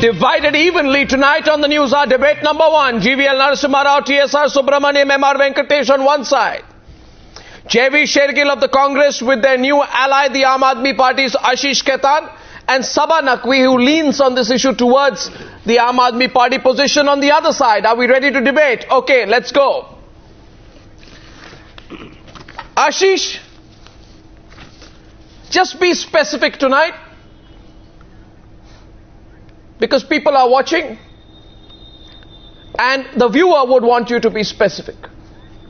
Divided evenly tonight on the news are debate number 1, GVL Narasimha Rao, TSR Subramaniam, R Venkatesh on one side. Jaiveer Shergill of the Congress with their new ally, the Aam Aadmi Party's Ashish Khetan, and Saba Naqvi, who leans on this issue towards the Aam Aadmi Party position on the other side. Are we ready to debate? Okay, let's go. Ashish, just be specific tonight, because people are watching and the viewer would want you to be specific.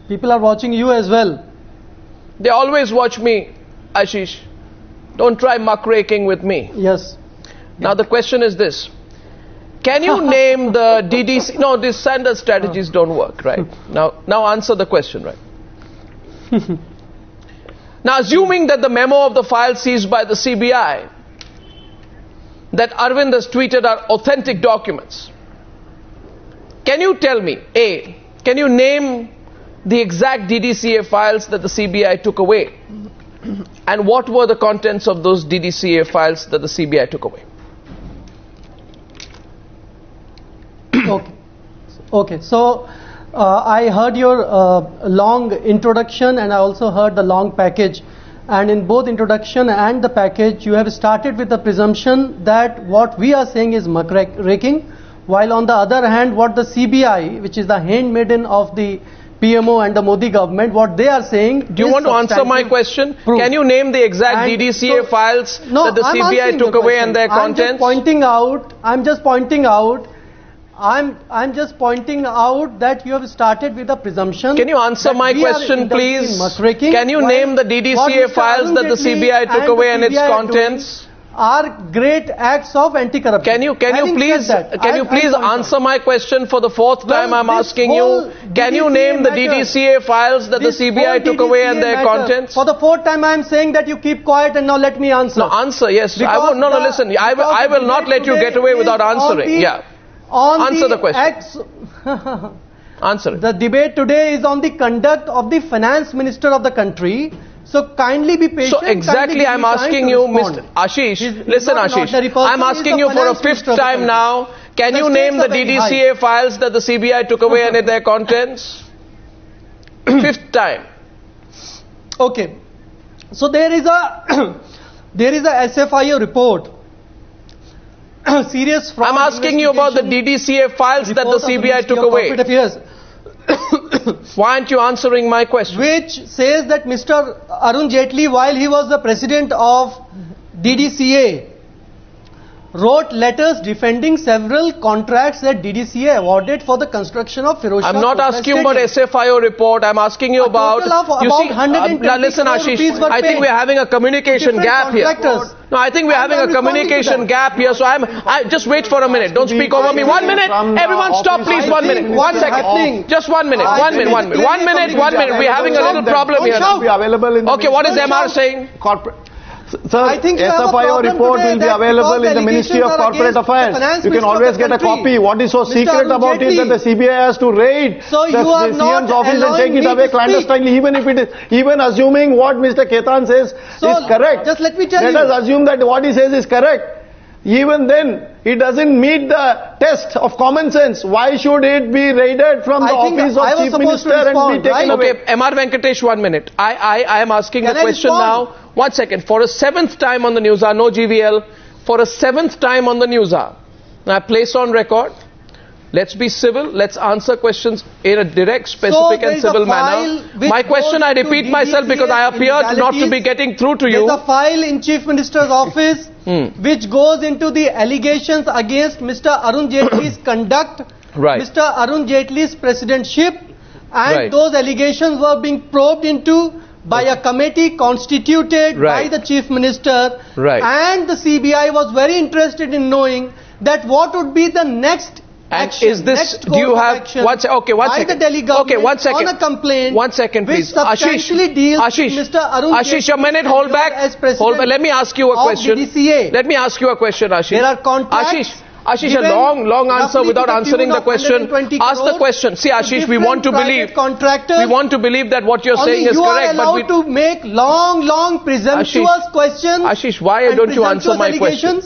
People are watching you as well. They always watch me, Ashish. Don't try muckraking with me. Yes. Now the question is this. Can you name the DDC? No, these standard strategies don't work, right? Now answer the question, right? Now, assuming that the memo of the file seized by the CBI that Arvind has tweeted are authentic documents, can you tell me, A, can you name the exact DDCA files that the CBI took away? And what were the contents of those DDCA files that the CBI took away? Okay. So I heard your long introduction and I also heard the long package. And in both introduction and the package, you have started with the presumption that what we are saying is muckraking, while on the other hand, what the CBI, which is the handmaiden of the PMO and the Modi government, what they are saying. Do you want to answer my question? Proof. Can you name the exact DDCA files that the CBI took away and their contents? I'm just pointing out that you have started with a presumption. Can you answer my question, please? Can you name the DDCA files that the CBI took away and its contents? Are great acts of anti-corruption. Can you please answer my question for the fourth time? I'm asking you. Can you name the DDCA files that the CBI took away and their contents? For the fourth time, I am saying that you keep quiet and now let me answer. No, answer. Yes. Listen. I will not let you get away without answering. Answer the question. Answer it. The debate today is on the conduct of the Finance Minister of the country. So kindly be patient. So exactly I'm asking you, Mr. Ashish, listen Ashish, I'm asking you for a fifth time now, can you name the DDCA files that the CBI took away and their contents? Fifth time. Okay. So there is a SFIO report. Serious fraud. I'm asking you about the DDCA files that the CBI took away. Why aren't you answering my question? Which says that Mr. Arun Jaitley, while he was the president of DDCA, wrote letters defending several contracts that DDCA awarded for the construction of Firozshah. I'm not asking you about SFIO report. I'm asking you about. Listen, Ashish. I think we're having a communication gap here. No, I think we're having a communication gap here. So just wait for a minute. Don't speak over me. 1 minute. Everyone, stop, please. 1 minute. 1 second. Just 1 minute. 1 minute. 1 minute. 1 minute. 1 minute. We're having a little problem here. Okay, what is MR saying? Sir, I think SFIO report will be available in the Ministry of Corporate Affairs. You can always get a copy. What is so secret about it that the CBI has to raid the CM's office and take it away clandestinely, even assuming what Mr. Khetan says is correct. Just let me tell you. Let us assume that what he says is correct. Even then, it doesn't meet the test of common sense. Why should it be raided from the office of Chief Minister and be taken away? Okay, MR Venkatesh, 1 minute. I am asking the question now. 1 second. For a 7th time on the news, no GVL. For a 7th time on the news, now I place on record. Let's be civil. Let's answer questions in a direct, specific and civil manner. My question, I repeat myself because I appeared not to be getting through to you. There's a file in Chief Minister's office which goes into the allegations against Mr. Arun Jaitley's conduct, Mr. Arun Jaitley's presidentship, and those allegations were being probed into by a committee constituted by the Chief Minister, and the CBI was very interested in knowing that what would be the next action. Is this, do you have, action one second. by the Delhi government 1 second. on a complaint 1 second, please. which substantially deals with Mr. Arun Ashish, a minute, hold back. Let me ask you a question. Let me ask you a question, Ashish. There are contracts. Ashish, a long answer without answering the question. Ask the question. See, Ashish, we want to believe that what you're saying is correct. You are allowed to make long presumptuous questions. Ashish, why don't you answer my question?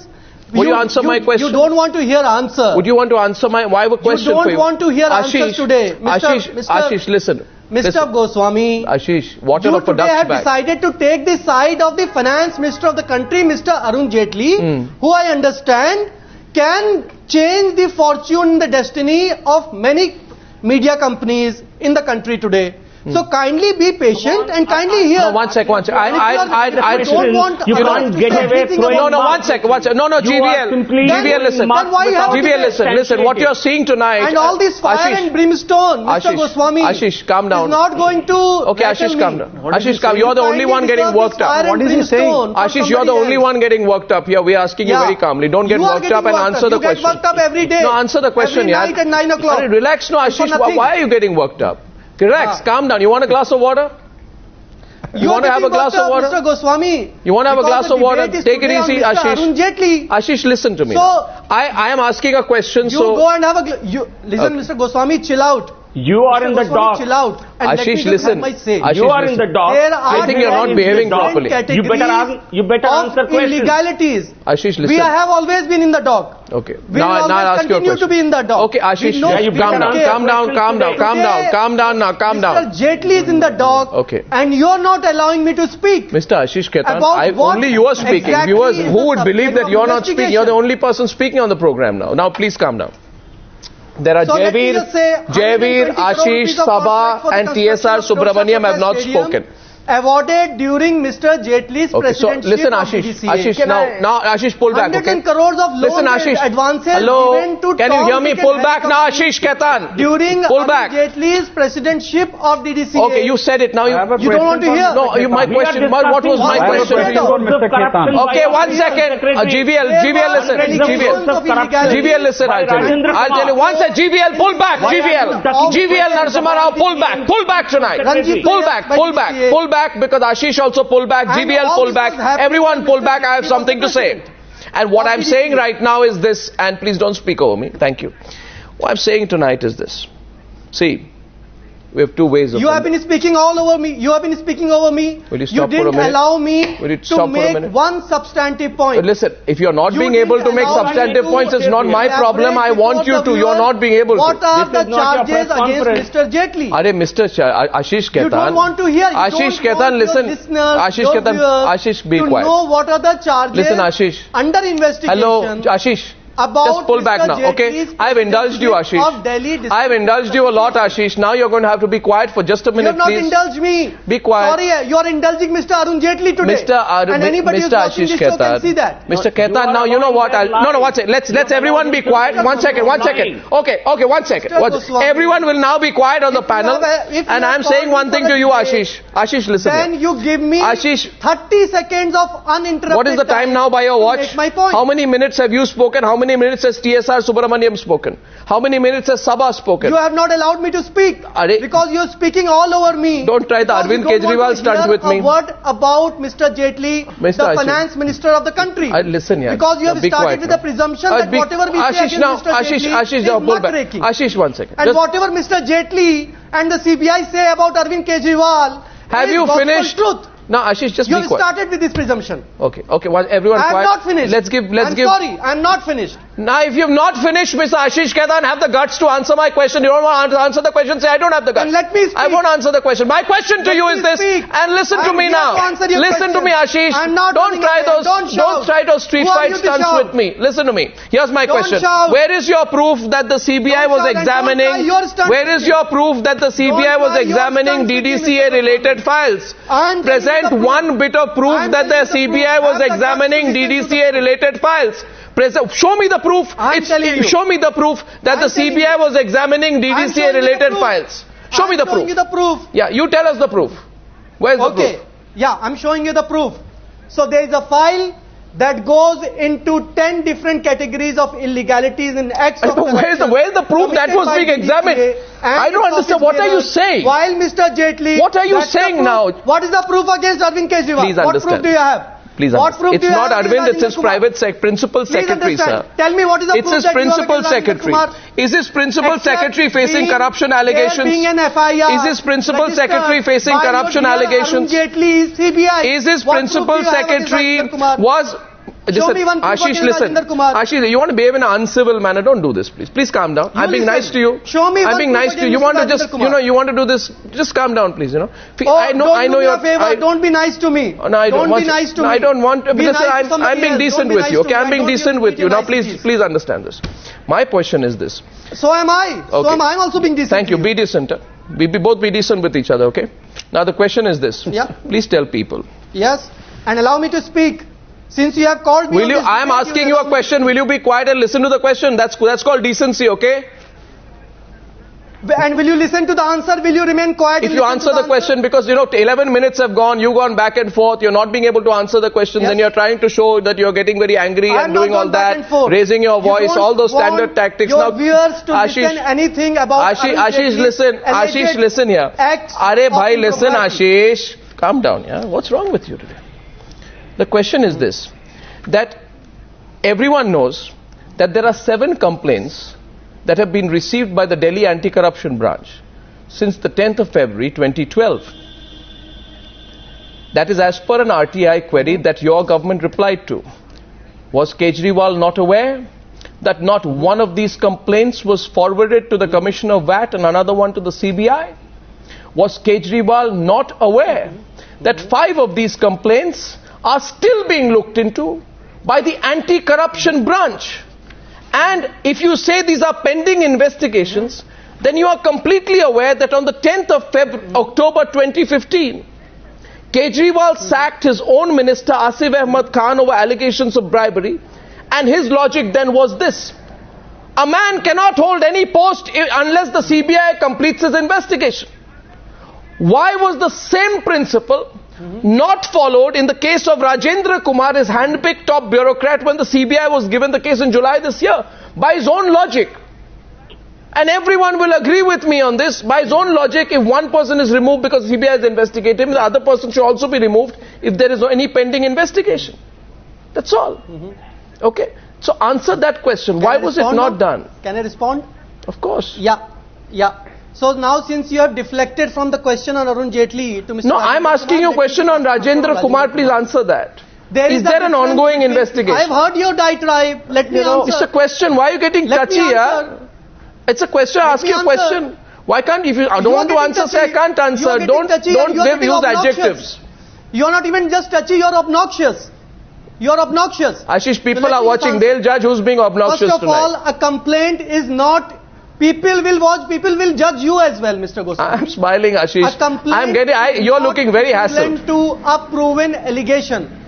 Would you answer my question? You don't want to hear answer. Would you want to answer my question for you? You don't want to hear answers today. Ashish, listen. Mr. Goswami, Ashish, water of a duck's back. You today have decided to take the side of the Finance Minister of the country, Mr. Arun Jaitley, who I understand can change the fortune, the destiny of many media companies in the country today. So kindly be patient and kindly hear. No, one sec. I don't want you can't get away from one sec. No, GVL, listen. Listen, what you're seeing tonight. And all this fire and brimstone, Mr. Goswami. Ashish, calm down. Is not going to. Okay, Ashish, calm down. Ashish, calm. You're the only one getting worked up. What is he saying? Ashish, you're the only one getting worked up here. We are asking you very calmly. Don't get worked up and answer the question. You get worked up every day. No, answer the question, every night at 9 o'clock. Relax, no, Ashish. Why are you getting worked up? Relax, calm down. You want a glass of water? You want to have a glass of water? Mr. Goswami. You want to have a glass of water? Take it easy, Ashish. Arun Jaitley. Ashish, listen to me. So, I am asking a question. You go and have a listen, Mr. Goswami, chill out. You are in the dock. Chill out. Ashish, listen. You are in the dock. I think you're not behaving properly. You better answer questions. Illegalities. Ashish, listen. We have always been in the dock. Okay. Now I'll ask you a question. Continue to be in the dock. Okay, Ashish, calm down. Mr. Jaitley is in the dock. Okay. And you're not allowing me to speak. Mr. Ashish Khetan, only you are speaking. Exactly Viewers, who would believe that you're not speaking? You're the only person speaking on the program now. Now please calm down. There are Jaiveer, Ashish, Saba and TSR Subramaniam have not spoken. Awarded during Mr. Jaitley's presidency. So listen, Ashish, now Ashish, pull back, okay? 100 crores of loan advances given to can you hear me? Pull back now, Ashish Khetan. During Jaitley's presidency of DDCA. Okay, you said it. Now you don't want to hear? No, my question. What was my question to you? Okay, 1 second. GVL, listen. GVL, listen. I'll tell you. Once a GVL, pull back. GVL Narasimha Rao, pull back tonight. Pull back because Ashish also pull back, GVL pull back, everyone pull back. I have something to say. And what I'm saying right now is this, and please don't speak over me. Thank you. What I'm saying tonight is this. See, we have two ways of... You have been speaking all over me. Will you stop for a minute? You didn't allow me to make one substantive point. But listen, if you're not being able to make substantive points, it's not my problem. I want you to. You're not being able to. What are the charges against Mr. Jaitley? Ashish Khetan. You don't want to hear. Ashish Khetan, listen. Ashish Khetan, Ashish, be quiet. To know what are the charges listen, Ashish. Under investigation. Hello, Ashish. Just pull back now, okay? I've indulged you, Ashish. I've indulged you a lot, Ashish. Now you're going to have to be quiet for just a minute, please. You have not indulged me. Be quiet. Sorry, you are indulging Mr. Arun Jaitley today. And anybody who's watching this show can see that. Mr. Khetan, now you know what? Watch it. Let's everyone be quiet. One second. Okay, 1 second. Everyone will now be quiet on the panel. And I'm saying one thing to you, Ashish. Ashish, listen. Then you give me 30 seconds of uninterrupted. What is the time now by your watch? How many minutes have you spoken? How many minutes has TSR Subramaniam spoken? How many minutes has Saba spoken? You have not allowed me to speak because you're speaking all over me. Don't try the Arvind Kejriwal stunt with me. A word about Mr. Jaitley, the Finance Minister of the country. Listen here. Because you have started with the presumption that whatever we say against Mr. Jaitley is muckraking. Ashish, 1 second. And whatever Mr. Jaitley and the CBI say about Arvind Kejriwal have you finished? Truth. Now, Ashish, just be quiet. You started with this presumption. Okay, everyone quiet. I am not finished. I'm sorry, I am not finished. Now, if you have not finished, Mr. Ashish Khetan, have the guts to answer my question. You don't want to answer the question, say I don't have the guts. And let me speak. I won't answer the question. My question to you is this, and listen to me now. Listen to me, Ashish. Don't try those street fight stunts with me. Listen to me. Here's my question. Where is your proof that the CBI was examining? Where is your proof that the CBI was examining DDCA related files? Present one bit of proof that the CBI was examining DDCA related files. Show me the proof. Show me the proof that the CBI was examining DDCA related files. Show me the proof. I'm showing you the proof. Yeah, you tell us the proof. Where's the proof? Yeah, I'm showing you the proof. So there is a file that goes into 10 different categories of illegalities in acts of corruption. Where's the proof that was being examined? I don't understand. What are you saying? While Mr. Jaitley... What are you saying now? What is the proof against Arvind Kejriwal? Please understand. What proof do you have? Please understand. It's not Arvind, it's his private Principal Secretary, sir. Tell me what is the proof that Principal Secretary. Is his Principal Secretary facing corruption allegations? Is his Principal Secretary facing corruption allegations? Is his Principal Secretary Show me one proof Ashish, listen. Rajendra Kumar. Ashish, you want to behave in an uncivil manner. Don't do this, please. Please calm down. I'm being nice to you. Show me I'm being nice to you. You want to just, you want to do this. Just calm down, please. I know you're. Don't be nice to me. No, I don't want. Be nice to me. I don't want. I'm being decent with you. Okay, I'm being decent with you. Now, please understand this. My question is this. So am I. So am I also being decent. Thank you. Be decent. We both be decent with each other. Okay. Now the question is this. Yeah. Please tell people. Yes. And allow me to speak. Since you have called me, I am asking you a question. Will you be quiet and listen to the question? That's called decency, okay? And will you listen to the answer? Will you remain quiet? If you answer the question, because 11 minutes have gone, you've gone back and forth, you're not being able to answer the question, then you're trying to show that you're getting very angry and doing all that, raising your voice, all those standard tactics. Your viewers to listen anything about Ashish, listen. Ashish, listen here. Arey bhai, listen, Ashish. Calm down, yeah? What's wrong with you today? The question is this, that everyone knows that there are 7 complaints that have been received by the Delhi Anti-Corruption Branch since the 10th of February 2012. That is as per an RTI query that your government replied to. Was Kejriwal not aware that not one of these complaints was forwarded to the Commissioner of VAT and another one to the CBI? Was Kejriwal not aware that 5 of these complaints are still being looked into by the Anti-Corruption Branch? And if you say these are pending investigations, then you are completely aware that on the 10th of October 2015, Kejriwal sacked his own minister Asif Ahmed Khan over allegations of bribery, and his logic then was this: a man cannot hold any post unless the CBI completes his investigation. Why was the same principle not followed in the case of Rajendra Kumar, his handpicked top bureaucrat, when the CBI was given the case in July this year? By his own logic, and everyone will agree with me on this, by his own logic, if one person is removed because CBI is investigating him, the other person should also be removed if there is any pending investigation. That's all. Okay? So answer that question. Why was it not done? Can I respond? Of course. Yeah. So now, since you have deflected from the question on Arun Jaitley to Mr. No, I'm asking you a question on Rajendra Kumar. Please answer that. Is there an ongoing investigation? I've heard your diatribe. Let me answer. It's a question. Why are you getting touchy here? It's a question. Ask you a question. Why can't, if you don't want to answer, say I can't answer. Don't use adjectives. You're not even just touchy, you're obnoxious. You're obnoxious. Ashish, people are watching. They'll judge who's being obnoxious tonight. First of all, a complaint is not... People will watch, people will judge you as well, Mr. Goswami. I'm smiling, Ashish. You're looking very hassled. To a proven allegation.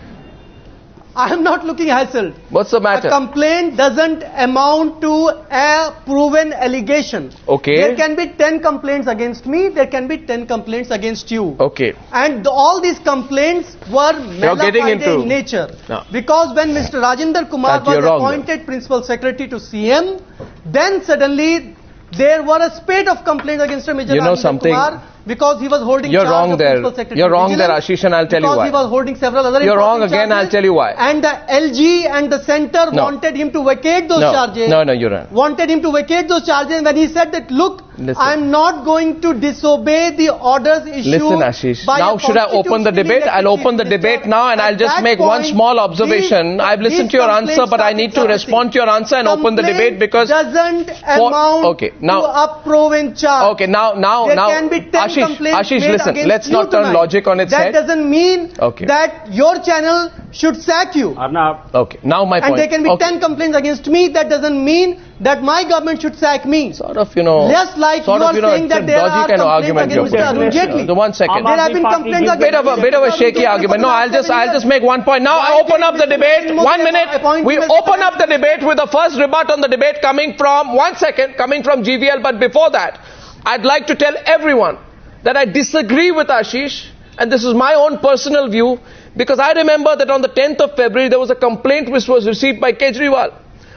I am not looking hassled. What's the matter? A complaint doesn't amount to a proven allegation. Okay. There can be 10 complaints against me, there can be 10 complaints against you. Okay. And all these complaints were malafide in nature. No. Because when Mr. Rajendra Kumar was appointed Principal Secretary to CM, then suddenly there were a spate of complaints against Mr. Rajendra Kumar because he was holding charge of Principal Secretary. You're wrong there, Ashish, and I'll tell you why. Because he was holding several other You're wrong again, charges, I'll tell you why. And the LG and the centre wanted him to vacate those charges. No, you're wrong. Wanted him to vacate those charges when he said that, look, I'm not going to disobey the orders issued. Listen, Ashish, now should I open the debate? I'll open the debate now, and I'll just make one small observation. I've listened to your answer, but I need to respond to your answer and open the debate because... doesn't amount to a proven charge. Okay, now, there can be 10 complaints Ashish, listen, let's not turn logic on its head. That doesn't mean that your channel should sack you. Arnab. Okay, now my point. And there can be 10 complaints against me. That doesn't mean that my government should sack me. Sort of, just like you are saying that there are complaints against Mr. Arun Jaitley. So 1 second. There have been complaints against bit of a shaky argument. No, I'll just make one point. Now I open up the debate. 1 minute. We open up the debate with the first rebut on the debate coming from, 1 second, coming from GVL. But before that, I'd like to tell everyone that I disagree with Ashish, and this is my own personal view, because I remember that on the 10th of February there was a complaint which was received by Kejriwal.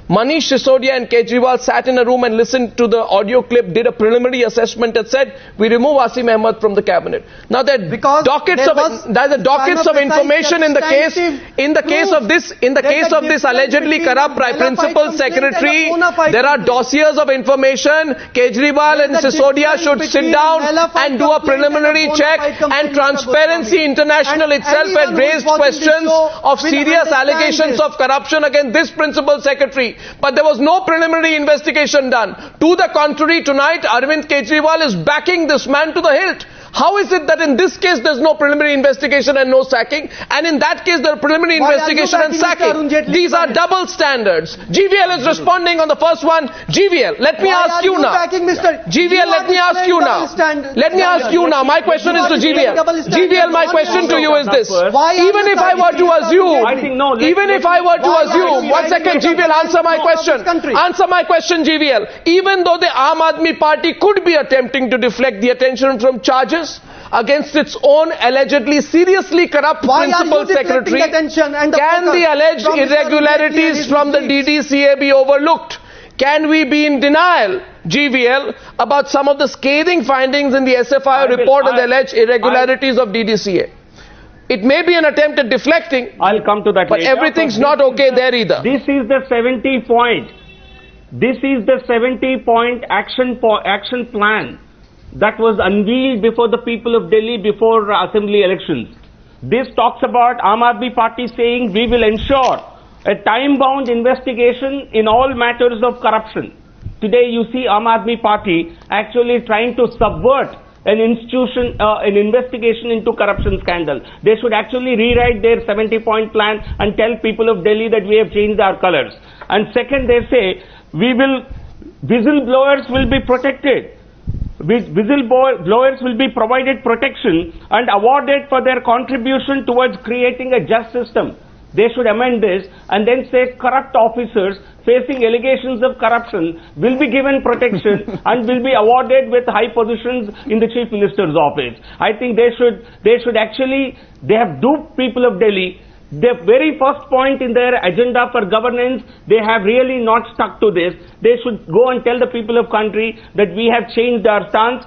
Manish Sisodia and Kejriwal sat in a room and listened to the audio clip, did a preliminary assessment and said, we remove Asim Ahmed from the cabinet. Now there are dockets of information in the case of this allegedly corrupt Principal Secretary. There are dossiers of information. Kejriwal and Sisodia should sit down and do a preliminary check, and Transparency International itself had raised questions of serious allegations of corruption against this Principal Secretary. But there was no preliminary investigation done. To the contrary, tonight Arvind Kejriwal is backing this man to the hilt. How is it that in this case there's no preliminary investigation and no sacking, and in that case there's preliminary investigation and sacking? These are double standards. GVL is responding on the first one. GVL, let me ask you now. GVL, let me ask you now. Let me ask you now. My question is to GVL. GVL, my question to you is this. Even if I were to assume, one second, GVL, answer my question. Answer my question, GVL. Even though the Aam Aadmi Party could be attempting to deflect the attention from charges against its own allegedly seriously corrupt Principal Secretary, can the alleged irregularities from the DDCA be overlooked? Can we be in denial, GVL, about some of the scathing findings in the SFI report and the alleged irregularities of DDCA? It may be an attempt at deflecting. I'll come to that but later. Everything's not okay there either. This is the 70-point. This is the 70-point action plan that was unveiled before the people of Delhi before assembly elections. This talks about Aam Aadmi Party saying we will ensure a time-bound investigation in all matters of corruption. Today you see Aam Aadmi Party actually trying to subvert an investigation into corruption scandal. They should actually rewrite their 70-point plan and tell people of Delhi that we have changed our colors. And second, they say whistleblowers will be protected. Whistleblowers will be provided protection and awarded for their contribution towards creating a just system. They should amend this and then say corrupt officers facing allegations of corruption will be given protection and will be awarded with high positions in the Chief Minister's office. I think they have duped people of Delhi. The very first point in their agenda for governance, they have really not stuck to this. They should go and tell the people of country that we have changed our stance.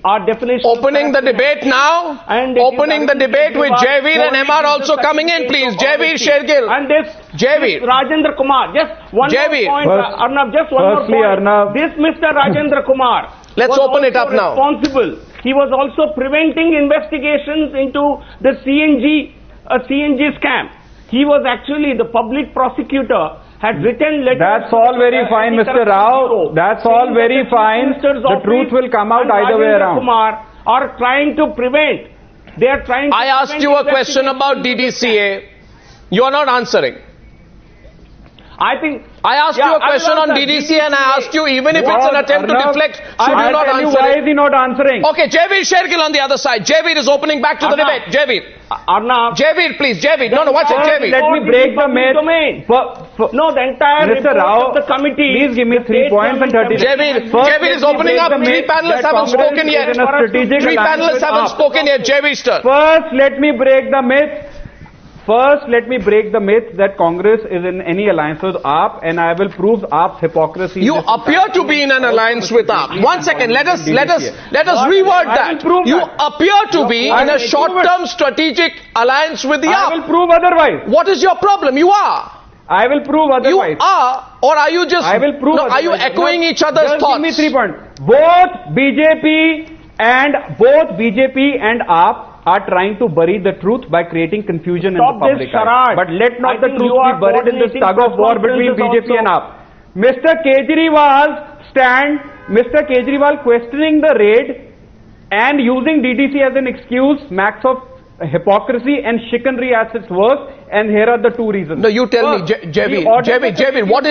Our definition. Opening the debate now. And opening the debate with Jaiveer and MR also coming in, please. Jaiveer Shergill. And this Rajendra Kumar. Just one more point. Arnab, just one more point. Arnab. This Mr. Rajendra Kumar. Let's open it up now. Responsible. He was also preventing investigations into the CNG scam. He was actually the public prosecutor, had written letters. That's all very fine, Mr. Rao. That's all very fine. The truth will come out either way around. Kumar are trying to prevent. They are trying to. I asked you a question about DDCA. You are not answering. I asked you a question on DDCA and I asked you, even if it's an attempt to deflect, should you not answer? Why is he not answering? Okay, Jaiveer Shergill on the other side. Jaiveer is opening back to the debate. Jaiveer. Arnab. Jaiveer, please. Jaiveer. No, watch it. Jaiveer. Let me break the myth. No, the entire Mr. Rao, of the committee. Please give me 3 points and 30 seconds. Jaiveer is opening up. 3 panelists haven't spoken yet. 3 panelists haven't spoken yet. Jaiveer's turn. First, let me break the myth. That Congress is in any alliance with AAP, and I will prove AAP's hypocrisy. You appear to be in an alliance with AAP. 1 second, let us reword that. You appear to be in a short-term strategic alliance with the AAP. I will prove otherwise. What is your problem? You are. I will prove otherwise. You are, or are you just? I will prove. No, are you echoing each other's thoughts? Give me 3 points. Both BJP and AAP are trying to bury the truth by creating confusion in the public eye. But let not the truth be buried in this tug of war between BJP and AAP. Mr. Kejriwal questioning the raid and using DDC as an excuse, smacks of hypocrisy and chicanery as its worst, and here are the 2 reasons. No, you tell me, Jaiveer,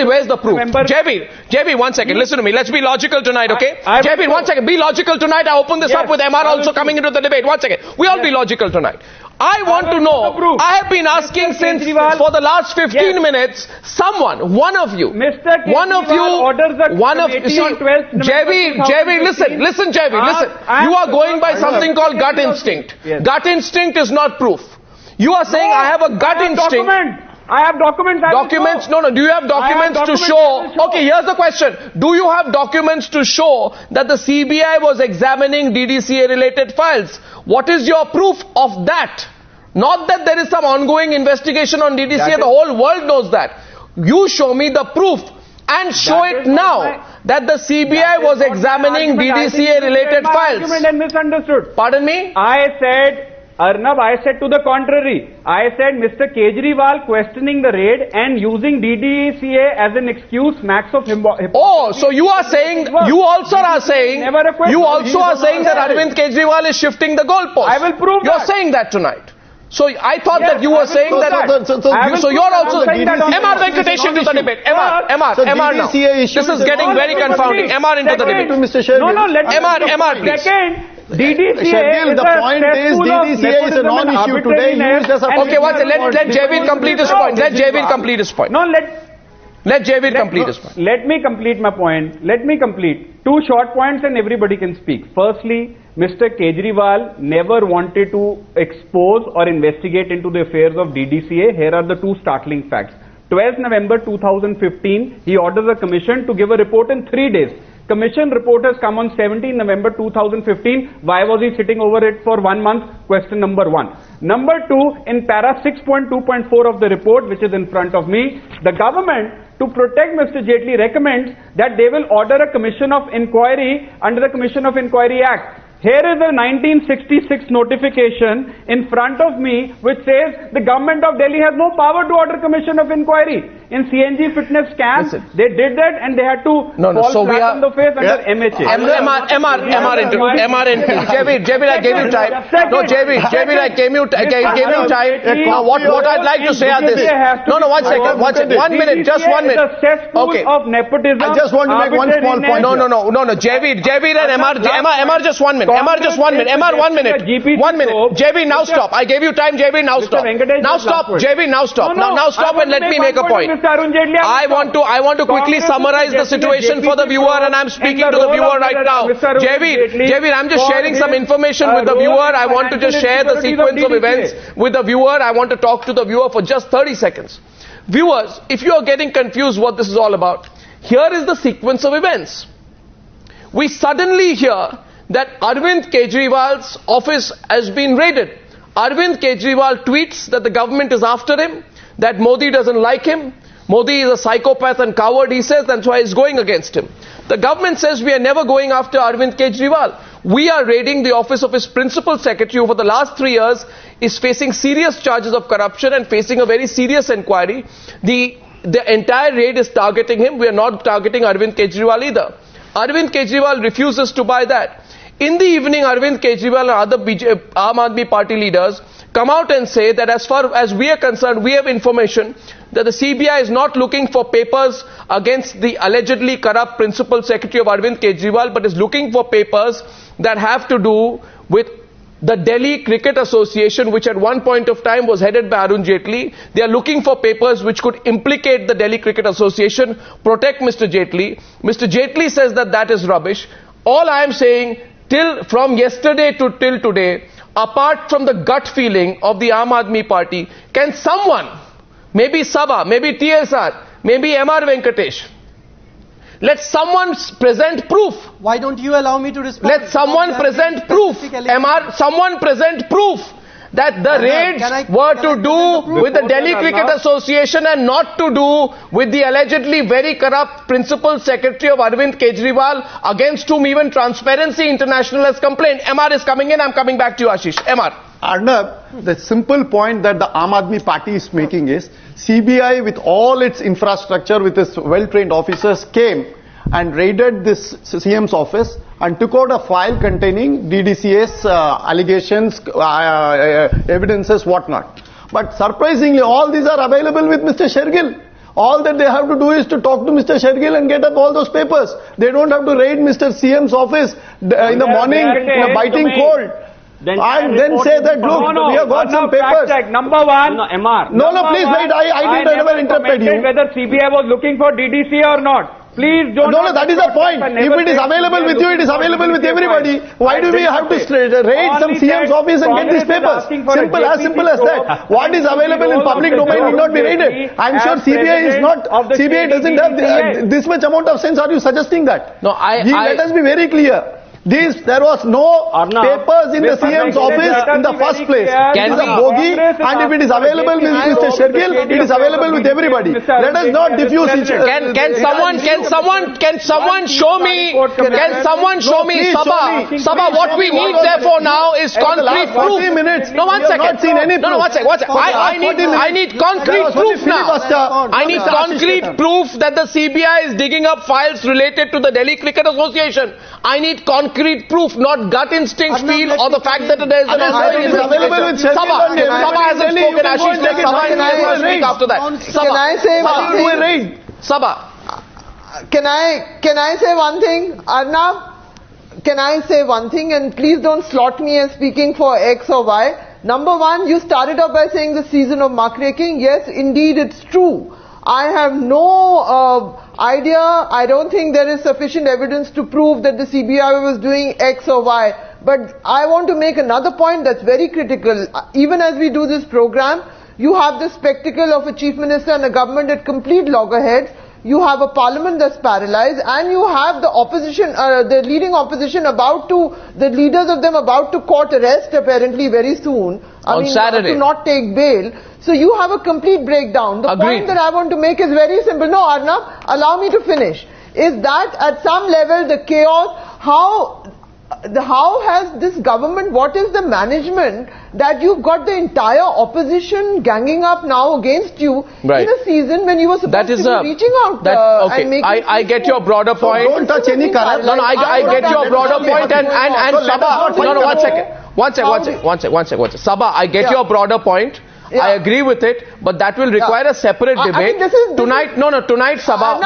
where's the proof? Jaiveer, 1 second, listen to me, let's be logical tonight, okay? Jaiveer, 1 second, be logical tonight. I open this up with MR also coming into the debate. 1 second, we all be logical tonight. I want to know, I have been asking since for the last 15 minutes, one of you, Jaiveer, listen, you are going by something called gut instinct. Gut instinct is not proof. You are saying I have a gut instinct. I have documents. Documents? No. Do you have documents to show? Okay, here's the question. Do you have documents to show that the CBI was examining DDCA related files? What is your proof of that? Not that there is some ongoing investigation on DDCA. The whole world knows that. You show me the proof and show it now that the CBI was examining DDCA related files. And misunderstood. Pardon me? I said, Arnab, I said to the contrary. I said Mr. Kejriwal questioning the raid and using DDCA as an excuse smacks of hypocrisy. Oh, so you are saying, you also are saying that Arvind Kejriwal is shifting the goalpost. I will prove You're saying that tonight. So I thought that you were saying that. So you're also saying that. MR Venkatesh into the debate. MR now. This is getting very confounding. MR into the debate. No, let me. MR, please. Second, DDCA Shergill, the point is DDCA is a non-issue today used as a... Okay, let Jaiveer complete his point. Let Jaiveer complete his point. No, let Jaiveer complete his point. Let me complete my point. Let me complete. 2 short points and everybody can speak. Firstly, Mr. Kejriwal never wanted to expose or investigate into the affairs of DDCA. Here are the 2 startling facts. 12th November 2015, he orders a commission to give a report in 3 days. Commission report has come on 17 November 2015. Why was he sitting over it for 1 month? Question number 1. Number 2, in para 6.2.4 of the report, which is in front of me, the government, to protect Mr. Jaitley, recommends that they will order a commission of inquiry under the Commission of Inquiry Act. Here is a 1966 notification in front of me which says the government of Delhi has no power to order commission of inquiry. In CNG fitness scam, they did that and they had to fall flat on the face under MHA. MR into Jaiveer, I gave you time. No, Jaiveer, I gave you time. Now, what I'd like to say are this. No, 1 second. 1 minute, just 1 minute. Okay. Of nepotism. I just want to make one small point. No. Jaiveer and MR, just 1 minute. MR, just 1 minute. MR, 1 minute. 1 minute. Jaiveer, now stop. I gave you time. Jaiveer, now stop. Now stop. Jaiveer, now stop. Now stop and let me make a point. I want to quickly summarize the situation for the viewer, and I'm speaking to the viewer right now. Jaiveer, I'm just sharing some information with the viewer. I want to just share the sequence of events with the viewer. I want to talk to the viewer for just 30 seconds. Viewers, if you are getting confused what this is all about, here is the sequence of events. We suddenly hear that Arvind Kejriwal's office has been raided. Arvind Kejriwal tweets that the government is after him, that Modi doesn't like him. Modi is a psychopath and coward, he says, that's why he's going against him. The government says we are never going after Arvind Kejriwal. We are raiding the office of his principal secretary who for the last 3 years is facing serious charges of corruption and facing a very serious inquiry. The entire raid is targeting him. We are not targeting Arvind Kejriwal either. Arvind Kejriwal refuses to buy that. In the evening, Arvind Kejriwal and other Aam Aadmi Party leaders come out and say that as far as we are concerned, we have information that the CBI is not looking for papers against the allegedly corrupt Principal Secretary of Arvind Kejriwal, but is looking for papers that have to do with the Delhi Cricket Association, which at one point of time was headed by Arun Jaitley. They are looking for papers which could implicate the Delhi Cricket Association, protect Mr. Jaitley. Mr. Jaitley says that that is rubbish. All I am saying, from yesterday to till today, apart from the gut feeling of the Aam Aadmi Party, can someone, maybe Saba, maybe TSR, maybe R Venkatesh, let someone present proof. Why don't you allow me to respond? Let someone present proof. Someone present proof that the raids were to do with the Delhi Cricket Association and not to do with the allegedly very corrupt Principal Secretary of Arvind Kejriwal, against whom even Transparency International has complained. MR is coming in. I'm coming back to you, Ashish. MR. Arnab, the simple point that the Aam Aadmi Party is making is CBI with all its infrastructure, with its well-trained officers, came and raided this CM's office and took out a file containing DDCA's allegations, evidences, whatnot. But surprisingly, all these are available with Mr. Shergill. All that they have to do is to talk to Mr. Shergill and get up all those papers. They don't have to raid Mr. CM's office in the morning in a biting cold. And then say that, look, we have got some papers. Number 1. No, please wait. I never interrupted you. Whether CBI was looking for DDCA or not. Please don't. No, that is the point. If it is available with you, it is available with everybody. Why do we have to raid some CM's office and get these papers? Simple, as simple as that. What is available in public domain will not be raided. I'm sure CBI is not, CBI doesn't have this much amount of sense. Are you suggesting that? No, let us be very clear. There was no papers in the CM's office in the first place. It is a bogey, and if it is available with Mr. Shergill, it is available with everybody. Let us not diffuse each other. Can someone show me, Saba, what we need therefore now is concrete proof. No, one second. No, one second. I need concrete proof now. I need concrete proof that the CBI is digging up files related to the Delhi Cricket Association. I need concrete proof, not gut instinct feel or the fact that there is an ongoing investigation. Saba hasn't spoken. Ashish Khetan will speak after that. Can I say one thing? Saba. Can I say one thing? Arnab, can I say one thing? And please don't slot me as speaking for X or Y. Number one, you started off by saying the season of muckraking. Yes, indeed, it's true. I have no idea. I don't think there is sufficient evidence to prove that the CBI was doing X or Y. But I want to make another point that's very critical. Even as we do this program, you have the spectacle of a chief minister and a government at complete loggerheads. You have a parliament that's paralyzed, and you have the opposition, the leading opposition the leaders of them about to court arrest apparently very soon. On Saturday. To not take bail. So you have a complete breakdown. The point that I want to make is very simple. No, Arnab, allow me to finish. Is that at some level the chaos, how has this government, what is the management that you've got the entire opposition ganging up now against you in a season when you were supposed to be reaching out and making... I get your broader point. So don't touch any corrupt... No, I get your broader point and Saba... No, one second. Saba, I get your broader point. Yeah. I agree with it, but that will require a separate debate. Tonight, Saba.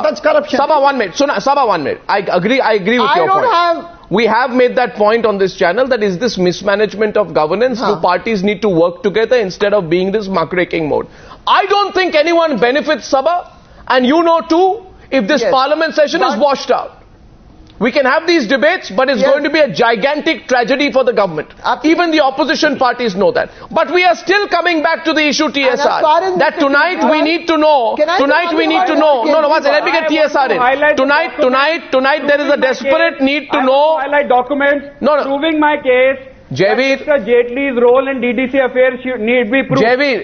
That's corruption. Saba, 1 minute. Saba, 1 minute. I agree with your point. We have made that point on this channel, that is this mismanagement of governance. Do parties need to work together instead of being this muckraking mode? I don't think anyone benefits, Saba, and you know too, if this parliament session is washed out. We can have these debates, but it's going to be a gigantic tragedy for the government. Absolutely. Even the opposition parties know that. But we are still coming back to the issue TSR. That tonight we need to know. Tonight we need to know. Let me get TSR in. Tonight there is a desperate need to know. Highlight documents proving my case. Jaiveer, Mr. Jaitley's role in DDCA affairs should need be proved. Jaiveer,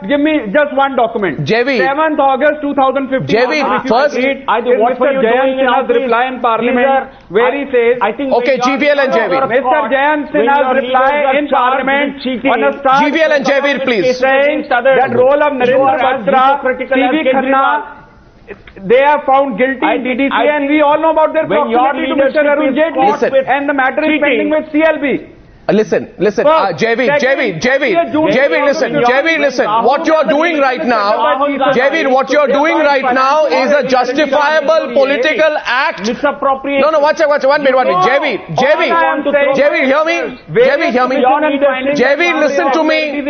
give me just one document. Jaiveer, 7th August 2015. Jaiveer, first, Mr. Jayant Sinha's reply in Parliament, where he says, okay, GVL and Jaiveer. Mr. Jayant Sinha's reply in Parliament on a start, GVL and Jaiveer, please. Saying that role of Narendra Basra, CV Khanna, they are found guilty in DDCA, and we all know about their proximity to Mr. Arun Jaitley, and the matter is pending with CLB. Listen, Jaiveer, listen, what you are doing right now, Jaiveer, what you are doing right now is a justifiable political act. Misappropriation. No, watch 1 minute. Jaiveer, hear me. Jaiveer, listen to me.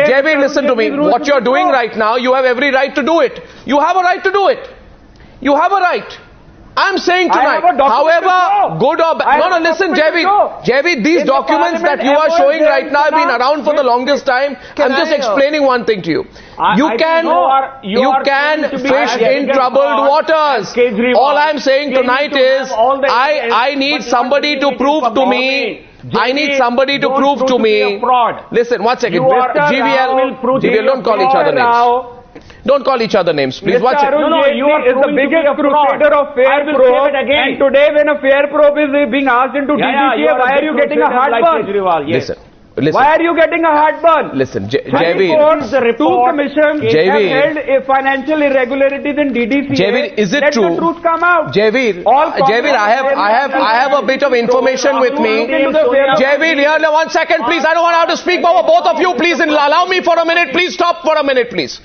Jaiveer, listen to me. What you are doing right now, you have every right to do it. You have a right to do it. You have a right. I'm saying tonight, however good or bad... listen, Jaiveer, these documents that you are showing right now have been around for the longest time. I'm just explaining one thing to you. You can fish in troubled waters. All I'm saying tonight is, I need somebody to prove to me... Listen, 1 second. GVL, don't call each other names. Don't call each other names, please. Watch it. You are the biggest crusader of fair probe. And today, when a fair probe is being asked into DDCA, why are you getting a heartburn? Listen. Why are you getting a heartburn? Listen, Jaiveer. Two commissions have held financial irregularities in DDCA. Jaiveer, is it true? Let the truth come out. Jaiveer, I have a bit of information with me. Jaiveer, here, 1 second, please. I don't want to have to speak over both of you. Please, allow me for a minute. Please stop for a minute, please.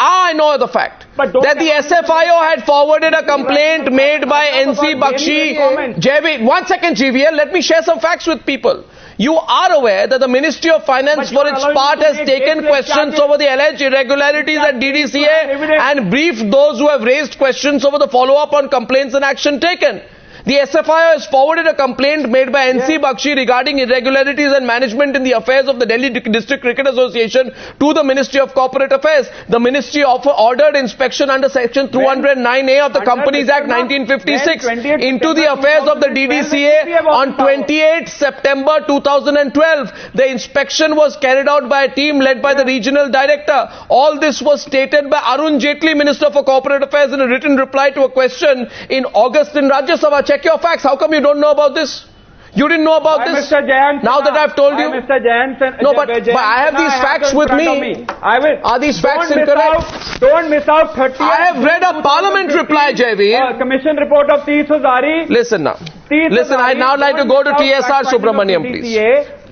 I know the fact that the SFIO had forwarded a complaint made by NC Bakshi. Jaiveer, 1 second, GVL, let me share some facts with people. You are aware that the Ministry of Finance for its part has taken questions over the alleged irregularities at DDCA and briefed those who have raised questions over the follow-up on complaints and action taken. The SFIO has forwarded a complaint made by NC Bakshi regarding irregularities and management in the affairs of the Delhi District Cricket Association to the Ministry of Corporate Affairs. The Ministry ordered inspection under Section 209A of the Companies Act 1956 into the affairs of the DDCA on 28 September 2012. The inspection was carried out by a team led by the regional director. All this was stated by Arun Jaitley, Minister for Corporate Affairs, in a written reply to a question in August in Rajya Sabha. Check your facts. How come you don't know about this? You didn't know about this? Mr. Jayan, now that I've told you? Mr. Jayan, no, but I have these facts with me. Are these facts incorrect? Don't miss out 30. I have read a Parliament reply, Jaiveer. Commission report of TSR. Listen now. Listen, I'd now like to go to TSR Subramaniam, please.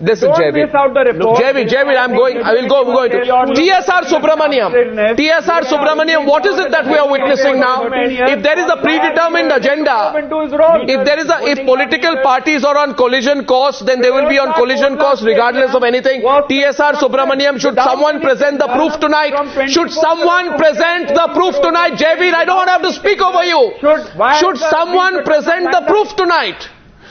Listen, Jaiveer. Jaiveer, I will go to TSR Subramaniam. TSR Subramaniam, what is it that we are witnessing now? If there is a predetermined agenda, if political parties are on collision course, then they will be on collision course regardless of anything. TSR Subramaniam, should someone present the proof tonight? Should someone present the proof tonight? Jaiveer, I don't have to speak over you. Should someone present the proof tonight?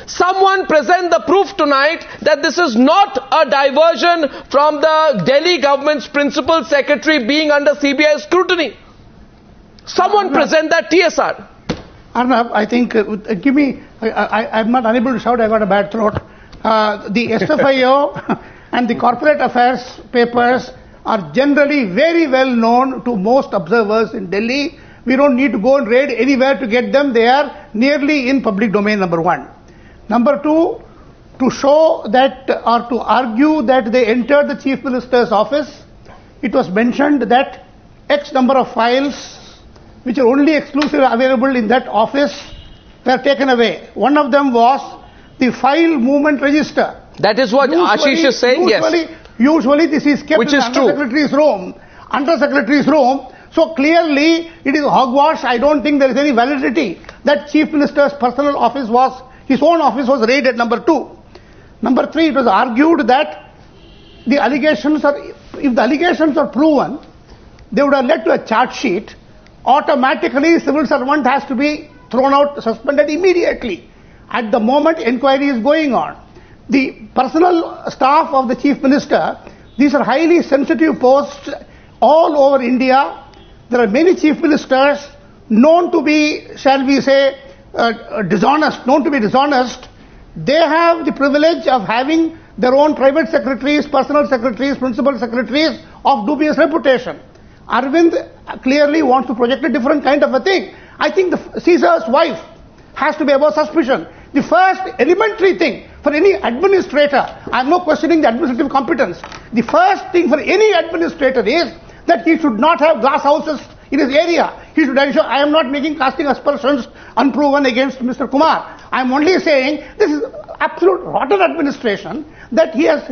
Someone present the proof tonight that this is not a diversion from the Delhi government's Principal Secretary being under CBI scrutiny. Someone present that, TSR. Arnab, I think, I'm not unable to shout, I got a bad throat. The SFIO and the corporate affairs papers are generally very well known to most observers in Delhi. We don't need to go and raid anywhere to get them. They are nearly in public domain, number one. Number two, to show that or to argue that they entered the Chief Minister's office, it was mentioned that X number of files which are only exclusively available in that office were taken away. One of them was the file movement register. That is what Ashish is saying, yes. Usually this is kept in the Under Secretary's room. So clearly it is hogwash. I don't think there is any validity that Chief Minister's personal office was, his own office was raided, number two. Number three, it was argued that the allegations are, if the allegations are proven, they would have led to a charge sheet. Automatically, civil servant has to be thrown out, suspended immediately. At the moment, inquiry is going on. The personal staff of the Chief Minister, these are highly sensitive posts all over India. There are many Chief Ministers known to be, shall we say, dishonest, known to be dishonest. They have the privilege of having their own private secretaries, personal secretaries, principal secretaries of dubious reputation. Arvind clearly wants to project a different kind of a thing. I think the Caesar's wife has to be above suspicion. The first elementary thing for any administrator, I am not questioning the administrative competence. The first thing for any administrator is that he should not have glass houses in his area. He should ensure, I am not making casting aspersions unproven against Mr. Kumar. I am only saying this is absolute rotten administration that he has,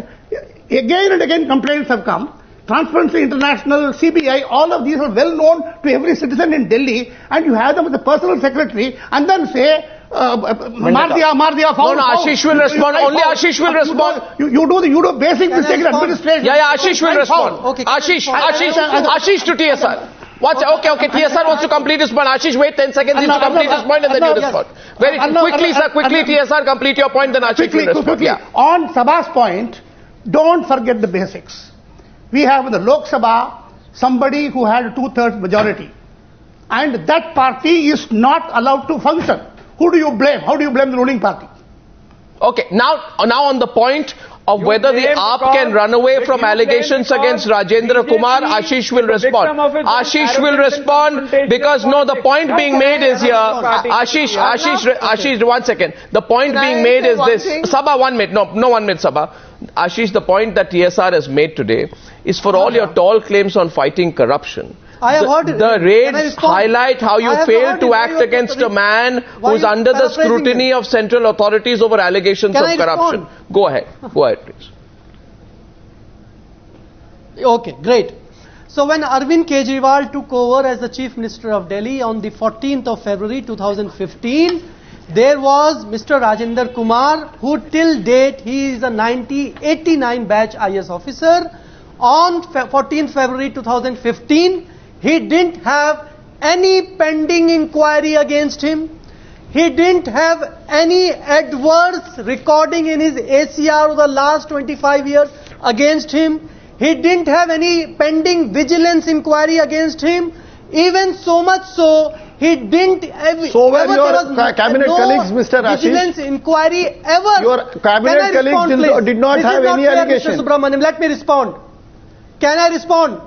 again and again complaints have come. Transparency International, CBI, all of these are well known to every citizen in Delhi, and you have them as the personal secretary and then say, Mardia, no, Ashish will respond. Only Ashish will respond. You do basic mistake in administration. Yeah, Ashish will respond. Okay, Ashish to TSR. Okay, TSR wants to complete his point. Ashish, wait 10 seconds to complete his point and then you respond. Very quickly, sir, quickly TSR, complete your point, then Ashish will respond. Yeah. On Saba's point, don't forget the basics. We have in the Lok Sabha somebody who had a 2/3 majority, and that party is not allowed to function. Who do you blame? How do you blame the ruling party? Okay, now on the point of whether the AAP can run away from allegations against Rajendra Kumar, Ashish will respond. Ashish will respond because the point being made is here. Ashish, 1 second. The point being made is this. Saba, 1 minute. No 1 minute, Saba. Ashish, the point that TSR has made today is for all your tall claims on fighting corruption. I have heard the raids highlight how you failed to act against a man who is under the scrutiny of central authorities over allegations of corruption. Go ahead, please. Okay, great. So when Arvind Kejriwal took over as the Chief Minister of Delhi on the 14th of February 2015, There was Mr. Rajendra Kumar, who till date he is a 1989 batch IS officer. On 14th February 2015, he didn't have any pending inquiry against him. He didn't have any adverse recording in his ACR of the last 25 years against him. He didn't have any pending vigilance inquiry against him. Even so much so, he didn't ever... So were your cabinet colleagues, Mr. Ashish? Vigilance inquiry ever. Your cabinet colleagues did not have any allegation. Mr. Subramaniam, let me respond. Can I respond?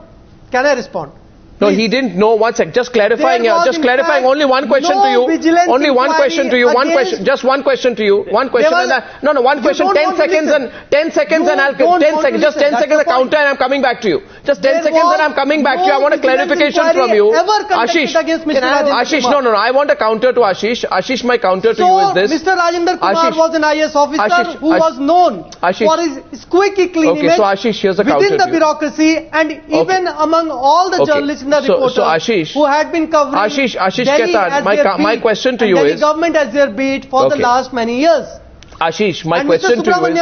Can I respond? No, he didn't know. One sec. Just clarifying here. Just clarifying. Only one question to you. Only one question to you. One question. Just one question to you. One question. No, one question. 10 seconds and 10 seconds and I'll 10 seconds. Just 10 seconds. A counter and I'm coming back to you. Just 10 seconds and I'm coming back to you. I want a clarification from you. Ashish. Ashish. No. I want a counter to Ashish. Ashish, my counter to you is this. Mr. Rajendra Kumar was an IS officer who was known for his squeaky clean image within the bureaucracy and even among all the journalists. So Ashish, who had been covering Ashish Khetan, my question to you is, Delhi government as their beat for the last many years. Ashish, my question to you is,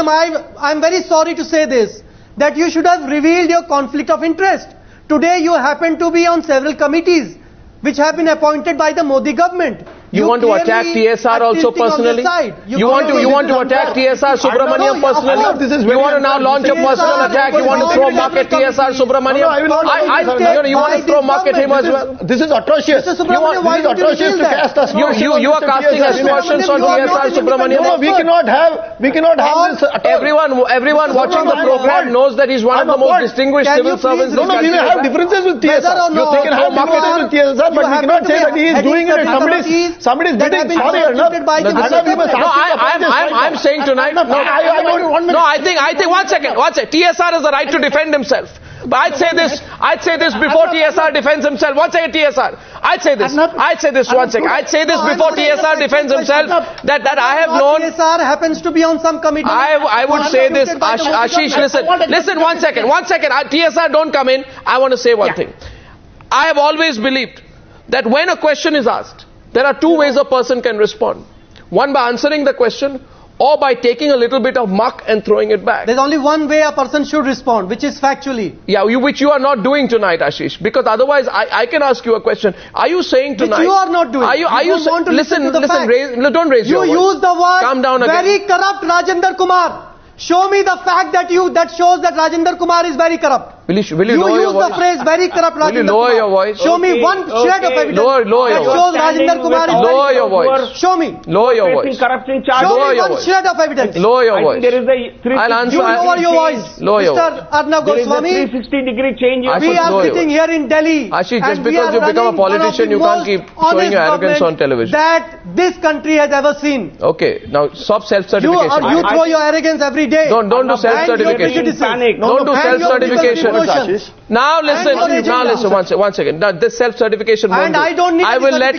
I'm very sorry to say this, that you should have revealed your conflict of interest. Today you happen to be on several committees which have been appointed by the Modi government. You want to attack TSR also personally? You want to attack TSR Subramaniam personally? You want to now launch a personal attack? You want to throw Muck at TSR Subramaniam? You want to throw Muck at him as well? This is atrocious. This is atrocious to cast us. You are casting aspersions on TSR Subramaniam. No, we cannot have this. Everyone watching the program knows that he's one of the most distinguished civil servants. No, we may have differences with TSR. You can have differences with TSR, but we cannot say that he is doing it at somebody's bidding. Sorry, Arnab. I'm saying tonight. I think one second. TSR has the right to defend himself. But I'd say this before TSR defends himself. One second, TSR. I'd say this one second. I'd say this before TSR defends himself, that I have known. TSR happens to be on some committee. I would say this, Ashish, listen one second. TSR, don't come in. I want to say one thing. I have always believed that when a question is asked, there are two ways a person can respond. One by answering the question, or by taking a little bit of muck and throwing it back. There's only one way a person should respond, which is factually. Yeah, which you are not doing tonight, Ashish. Because otherwise, I can ask you a question. Are you saying tonight... Which you are not doing. Listen, don't raise your voice. You use the word calm down again. Very corrupt Rajendra Kumar. Show me the fact that shows that Rajendra Kumar is very corrupt. Will you lower your voice? You use the phrase very corrupt Rajendra Kumar. Will you lower your voice? Show me one shred of evidence lower that shows Rajendra Kumar is lower your voice. Show me. Lower your voice. Show me one shred of evidence. Lower your voice. I'll answer. You lower your voice. Mr. Arnab Goswami. There is a 360-degree change. We are sitting here in Delhi. Ashish, just because you become a politician, you can't keep showing your arrogance on television. That this country has ever seen. Okay, now stop self-certification. You throw your arrogance every day. Don't do self-certification. Don't do self-certification. Now listen, one second. Now this self-certification won't do. I will let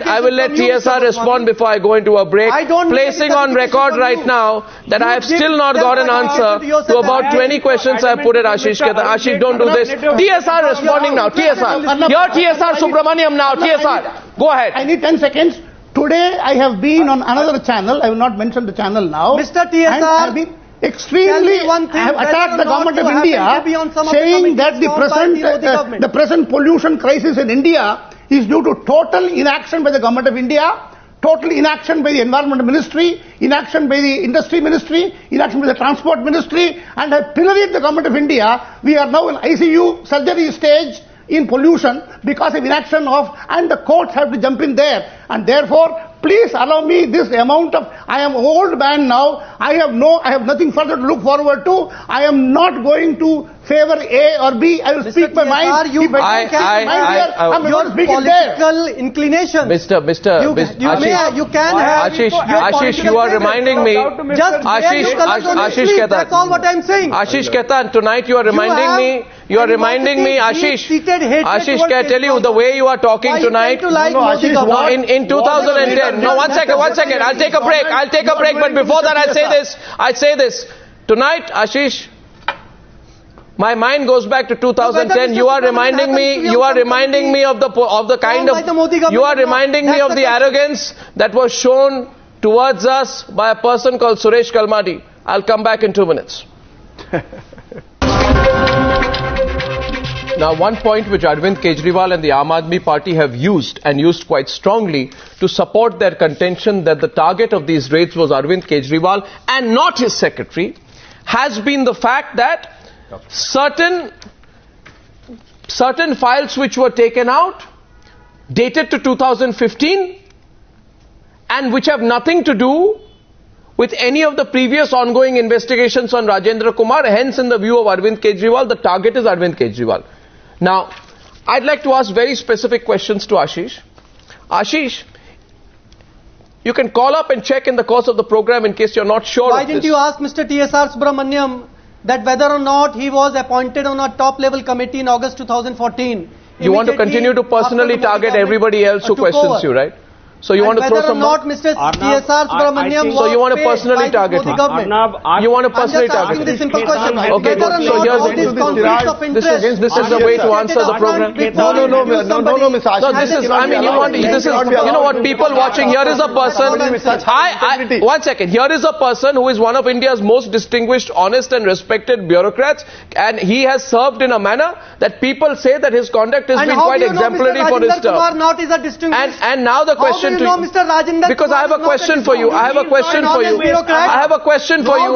TSR respond before I go into a break. Placing on record right now that I have still not got an answer to about 20 questions I put at Ashish Khetan. Ashish, don't do this. TSR responding now. TSR. Here TSR Subramaniam now. TSR. Go ahead. I need 10 seconds. Today I have been on another channel. I will not mention the channel now. Mr. TSR. Extremely have attacked the government of India, saying that the present pollution crisis in India is due to total inaction by the government of India, total inaction by the Environment Ministry, inaction by the Industry Ministry, inaction by the Transport Ministry, and have pilloried the government of India. We are now in ICU surgery stage in pollution because of inaction and the courts have to jump in there, and therefore please allow me this amount of, I am old man now, I have nothing further to look forward to, I am not going to favor A or B, I will speak my mind. Your political inclination. You can have. Ashish, you are reminding me. Ashish Khetan. That's all what I am saying. Ashish Khetan, tonight you are reminding me. Ashish, can I tell you the way you are talking tonight? In 2010. No, one second. I'll take a break. But before that, I'll say this. Tonight, Ashish, my mind goes back to 2010. You are reminding me of the kind of. You are reminding me of the arrogance that was shown towards us by a person called Suresh Kalmadi. I'll come back in 2 minutes. Now, one point which Arvind Kejriwal and the Aam Aadmi Party have used, and used quite strongly, to support their contention that the target of these raids was Arvind Kejriwal and not his secretary, has been the fact that certain files which were taken out, dated to 2015, and which have nothing to do with any of the previous ongoing investigations on Rajendra Kumar. Hence, in the view of Arvind Kejriwal, the target is Arvind Kejriwal. Now, I'd like to ask very specific questions to Ashish. Ashish, you can call up and check in the course of the program in case you're not sure. Why didn't you ask Mr. TSR Subramaniam that whether or not he was appointed on a top-level committee in August 2014? You want to continue to personally target everybody else who questions you, right? So you want to throw some... Whether or not Mr. TSR Subramaniam so you want to personally target him? You want to personally target him? I'm just asking this simple question. Okay, whether or so not this conflict of interest... This is the way to answer the program. No, Mr. Ashish. No, this is, I mean, you know what, people watching, here is a person, one second, here is a person who is one of India's most distinguished, honest and respected bureaucrats, and he has served in a manner that people say that his conduct has been quite exemplary for his term. And now the question to you, because I have a question for you, I have a question for you, I have a question for you.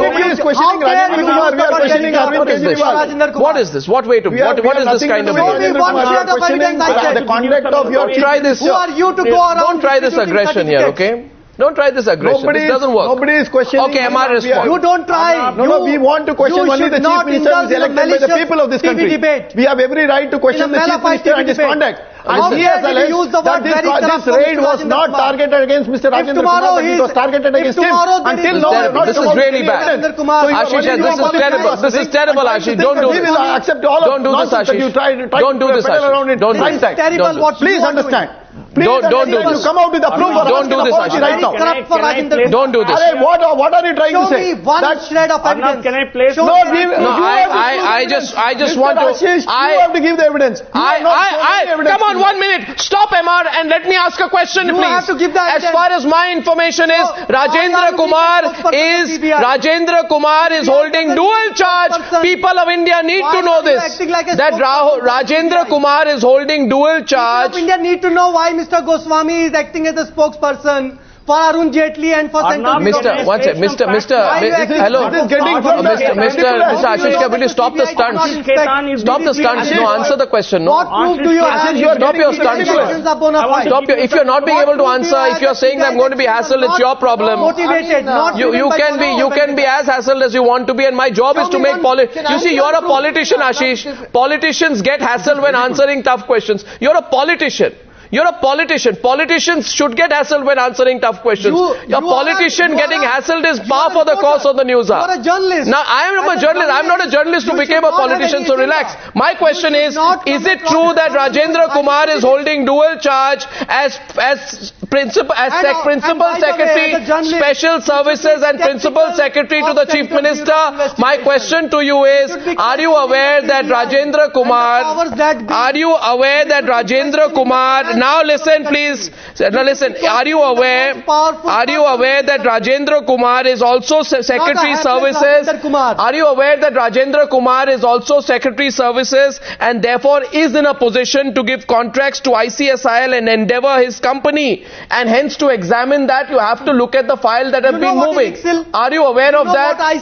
What is this? What way to, what is this kind of behavior? The conduct of your... Try this. Who are you to go around? Don't try this aggression here, okay? Don't try this aggression. This doesn't work. Nobody is questioning. Okay, Amar, respond. You don't try. No, we want to question only the Chief Minister who is elected by the people of this country. We have every right to question the Chief Minister and his conduct. And he has alleged that this raid was not targeted against Mr. Rajendra Kumar, but it was targeted against him. Until now, this is really bad. Ashish, this is terrible. This is terrible, Ashish. Don't do this. We will accept all of this, Ashish. Don't do this, Ashish. Don't do this. Please understand. Don't do this. Come out with the proof. Don't do this, Ashish. Right now. Don't do this. What are you trying to say? Show me one shred of evidence. Can I place? No, I just want to. Ashish, you have to give the evidence. Come on, 1 minute. Stop, MR, and let me ask a question, please. Have to give the evidence. As far as my information is, Rajendra Kumar is holding dual charge. People of India need to know this. That Rajendra Kumar is holding dual charge. People of India need to know why Mr. Goswami is acting as a spokesperson for Arun Jaitley and for central Mr. Hello. Mr. Ashish Khetan, will you stop the stunts? Stop the stunts. No, answer the question. No. What proof do you have? Stop your stunts. If you're not being able to answer, if you're saying that I'm going to be hassled, it's your problem. Motivated, not you can be as hassled as you want to be, and my job is to make You see, you're a politician, Ashish. Politicians get hassled when answering tough questions. You're a politician. You're a politician. Politicians should get hassled when answering tough questions. A politician getting hassled is par for the course of the news. You're a journalist. Now, I am a journalist. I'm not a journalist who became a politician, so relax. My question is it true that Rajendra Kumar is holding dual charge as Principal Secretary, Special Services and Principal Secretary to the Chief Minister? My question to you is, are you aware that Rajendra Kumar, now listen please, now listen, are you aware that Rajendra Kumar is also Secretary Services? Are you aware that Rajendra Kumar is also Secretary Services and therefore is in a position to give contracts to ICSIL and Endeavour, his company, and hence to examine that you have to look at the file that have been moving? Are you aware of that? Are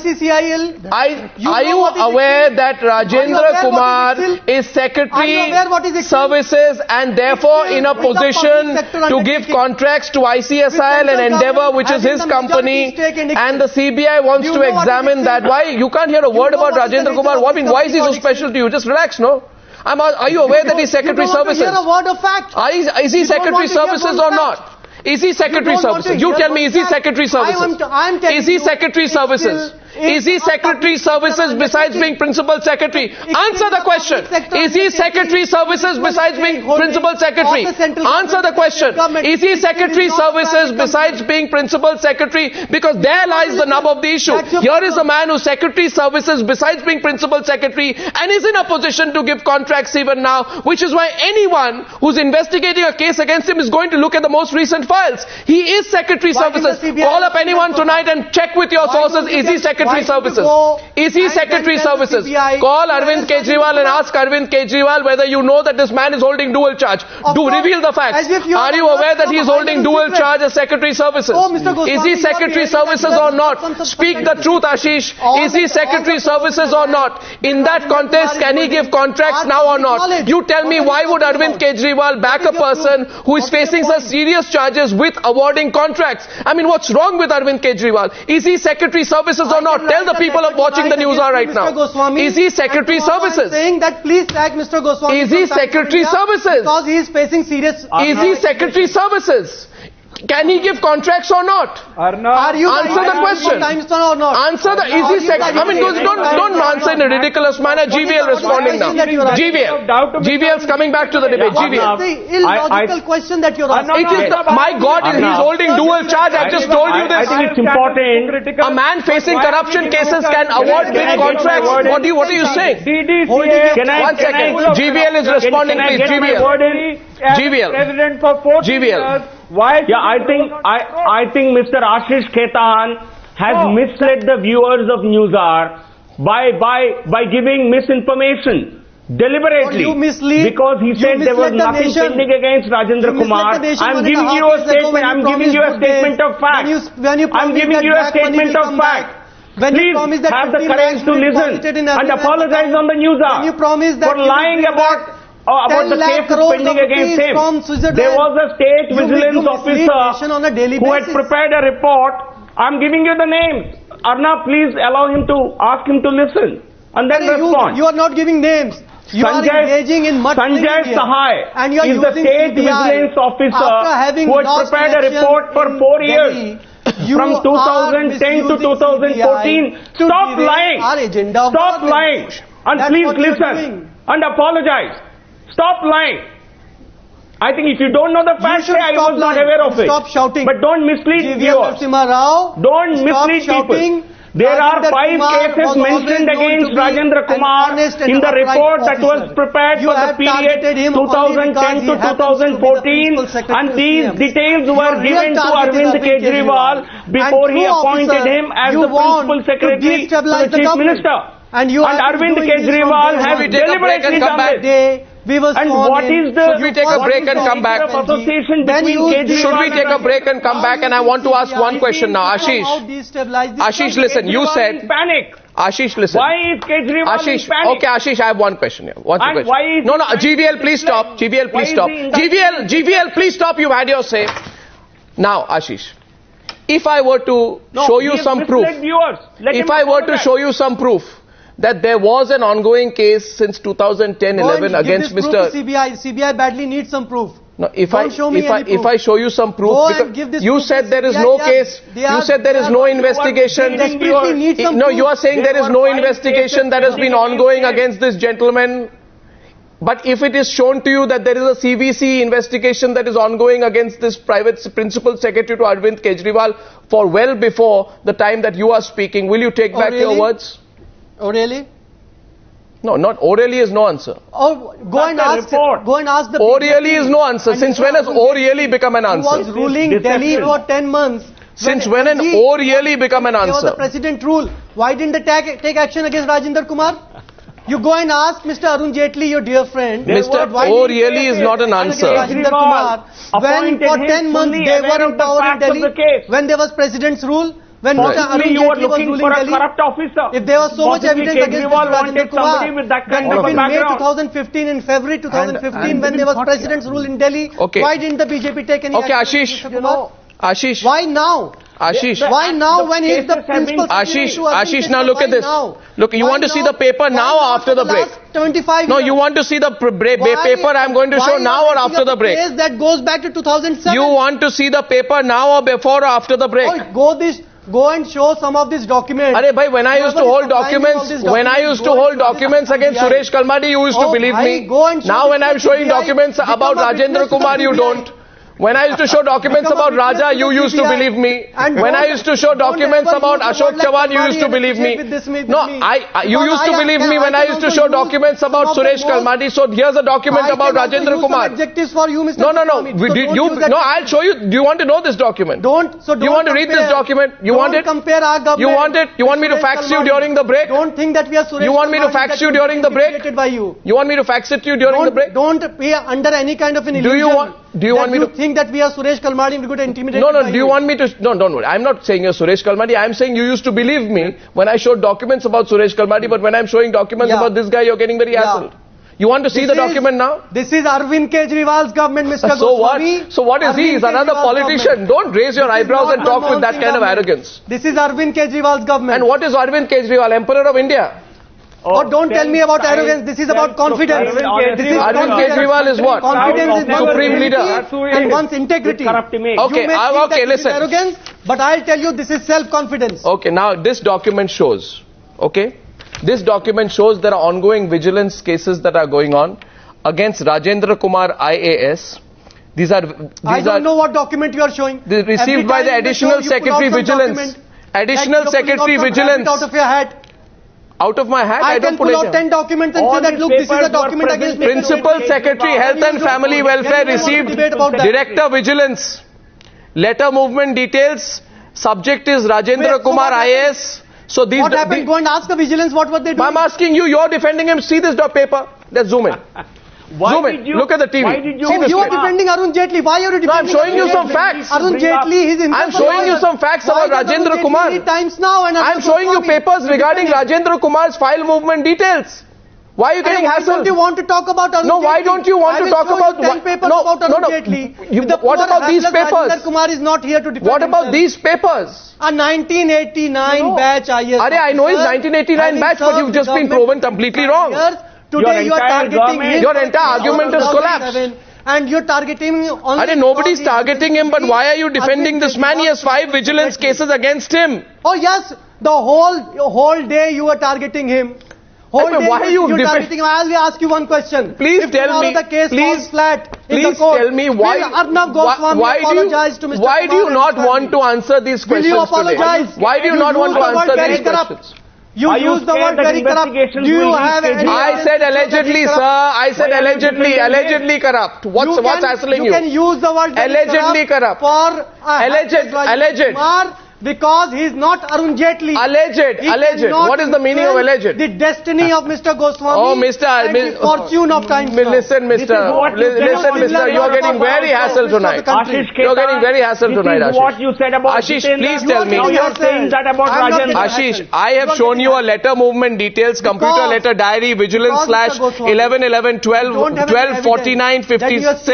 you aware that Rajendra Kumar is Secretary Services and therefore in a position to give contracts to ICSIL and Endeavour, which is his company, and the CBI wants to examine that? Why? You can't hear a word about Rajendra Kumar. Why is he so special to you? Just relax, no? Are you aware that he's Secretary Services? Hear a word of fact. Is he Secretary Services or not? Is he Secretary Services? You tell me, is he Secretary Services? Is he Secretary Services? Is he Secretary Services besides being Principal Secretary? Answer the question. Is he Secretary Services besides being Principal Secretary? Answer the question. Is he Secretary Services besides being Principal Secretary? Because there lies the nub of the issue. Here is a man who's Secretary Services besides being Principal Secretary and is in a position to give contracts even now, which is why anyone who's investigating a case against him is going to look at the most recent files. He is Secretary Services. Call up anyone tonight and check with your sources. Is he Secretary Services? Is he Secretary Services? Call Arvind Kejriwal and ask Arvind Kejriwal whether you know that this man is holding dual charge. Do reveal the facts. Are you aware that he is holding dual charge as Secretary Services? Is he Secretary Services or not? Speak the truth, Ashish. Is he Secretary Services or not? In that context, can he give contracts now or not? You tell me, why would Arvind Kejriwal back a person who is facing such serious charges with awarding contracts? I mean, what's wrong with Arvind Kejriwal? Is he Secretary Services or not? Tell the people of watching the news right now. Is he Secretary Services? Saying that please sack Mr. Goswami. Is he Secretary Services? Because he is facing serious... Is he Secretary Services? Can he give contracts or not? Are you answer the question. Or not? Answer the. Is he Secretary? I mean, don't answer in a ridiculous manner. GVL responding now. GVL's coming back to the debate. GVL. The illogical question that you're asking. It is the, my God, he's holding dual charge. I just told you this. I think it's important. A man facing corruption cases can award big contracts. What are you saying? DDCA. 1 second. GVL is responding, please. GVL. President for 4 years. Why? Yeah, I think Mr. Ashish Khetan has misled the viewers of Newsar by giving misinformation deliberately. Because he said there was nothing pending against Rajendra Kumar. I'm giving you a statement. I'm giving you a statement of fact. I'm giving you a statement of fact. Please have the courage to listen and apologize on the Newsar for lying about the case pending against him. There was a state vigilance officer who had prepared a report. I'm giving you the names. Arnab, please allow him to ask him to listen and then respond. You are not giving names. You are engaging in much Sanjay Sahai is the state vigilance officer who had prepared a report for 4 years. From 2010 to 2014. Stop lying. Stop lying. And please listen and apologize. Stop lying. I think if you don't know the facts, I was not aware of it. Stop shouting. But don't mislead viewers. Don't mislead people. There are 5 cases mentioned against Rajendra Kumar in the report that was prepared for the period 2010 to 2014, and these details were given to Arvind Kejriwal before he appointed him as the Principal Secretary to the Chief Minister. And Arvind Kejriwal has deliberately done this. And what is the... Should we take a break and come back? Should we take a break and come back? And I want to ask one question now. Ashish, listen, you said... Panic. Ashish, listen. Why is Kejriwal in panic? Okay, Ashish, I have one question here. No, GVL, please stop. GVL, please stop. GVL, please stop. You've had your say. Now, Ashish, if I were to show you some proof... If I were to show you some proof that there was an ongoing case since 2010-11 against Mr. CBI badly needs some proof. No, if I show you some proof, because you said there is no case, you said there is no investigation. No, you are saying there is no investigation that has been ongoing against this gentleman. But if it is shown to you that there is a CVC investigation that is ongoing against this private Principal Secretary to Arvind Kejriwal for well before the time that you are speaking, will you take back your words? Oh, really? No, not orally is no answer. Oh, go and ask the... Orally is no answer. Since when has orally become an answer? Who was ruling Delhi for 10 months. Since when an orally become an answer? There was the president rule. Why didn't they take action against Rajendra Kumar? You go and ask Mr. Arun Jaitley, your dear friend. Mr. Orally is not an answer. Rajendra Kumar, when for 10 months they were in power in Delhi, when there was president's rule, when Mr. Arun Jaitley was ruling Delhi, if there was so much evidence against Mr. Rajendra Kumar, then between May 2015 and February 2015, when there was president's rule in Delhi, why didn't the BJP take any action? Okay, Ashish. Why now? Ashish. Why now when he is the principal Ashish, now look at this. Look, you want to see the paper now or after the break? 25 No, you want to see the paper I'm going to show now or after the break? That goes back to 2007. You want to see the paper now or before or after the break? Go and show some of these documents. Arey bhai, when I used to hold documents against Suresh Kalmadi, you used to believe me. Now when I'm showing documents about Rajendra Kumar, you don't. When I used to show documents about Raja, you used to believe me. When I used to show documents about Ashok Chavan, you used to believe me. No, you used to believe me when I used to show documents about Suresh Kalmadi. So here's a document about Rajendra Kumar. No, I'll show you. Do you want to know this document? You want to read this document? You want it? You want it? You want me to fax you during the break? Don't think that we are Suresh. You want me to fax you during the break? You want me to fax it to you during the break? Don't be under any kind of an illusion. Do you want me to think that we are Suresh Kalmadi and we could intimidate? No. Do you want me to? No, don't worry. I'm not saying you're Suresh Kalmadi. I'm saying you used to believe me when I showed documents about Suresh Kalmadi, but when I'm showing documents about this guy, you're getting very hassled. You want to see the document now? This is Arvind Kejriwal's government, Mr. So Goswami. what? So what is he? He's another politician. Don't raise your eyebrows and talk with that kind of arrogance. This is Arvind Kejriwal's government. And what is Arvind Kejriwal, Emperor of India? Oh, don't tell me about arrogance. This is about confidence. Arvind Kejriwal is what? Confidence is Supreme leader and one's integrity. Okay, listen. Arrogance, but I'll tell you this is self-confidence. Okay, now this document shows. Okay, this document shows there are ongoing vigilance cases that are going on against Rajendra Kumar IAS. I don't know what document you are showing. Received by the Additional Secretary Vigilance. Additional Secretary Vigilance. Out of your hat. Out of my hat? I don't put it. I can pull out 10 documents and say that look, this is a document against Principal Secretary Health and Family Welfare received Director Vigilance. Letter movement details. Subject is Rajendra Kumar IAS. So these. What happened? Go and ask the vigilance what were they doing. I'm asking you. You're defending him. See this paper. Let's zoom in. Zoom in. Look at the TV. You are defending Arun Jaitley. Why are you defending? No, I'm showing you some facts. Arun Jaitley, I'm showing you some facts about Rajendra Kumar. I'm showing you papers regarding Rajendra Kumar's file movement details. Why are you getting hassled? Why don't you want to talk about Arun Jaitley? No, why don't you want to talk about 10 papers about Arun Jaitley? What about these papers? Rajendra Kumar is not here to defend What about these papers? A 1989 batch IS. I know it's 1989 batch, but you've just been proven completely wrong. Today you are targeting him. Your entire argument is collapsed. And you're targeting him only. Nobody's targeting him, but why are you defending this man? He has 5 vigilance cases against him. Oh yes, the whole day you are targeting him. Why are you targeting him? I'll ask you one question. Please tell me. The case falls flat in the court, tell me why. Arnab Goswami apologize to Mr. Why do you not want to answer these questions? Will you apologize? Why do you not want to answer these questions? You use the word very corrupt. Do you have any? I said allegedly, sir. I said allegedly corrupt. What's hassling you? You can use the word allegedly corrupt for alleged. Because he is not Arun Jaitley. Alleged. What is the meaning of alleged? The destiny of Mr. Goswami. Oh, Mr. And the fortune of Times. Listen, mister. You are getting very hassled tonight. You are getting very hassled tonight, Ashish. What you said about Ashish, please tell me. Now you are saying that about Rajendra. Ashish, I have shown you a letter movement details, computer letter diary, vigilance / 11 12 49 56.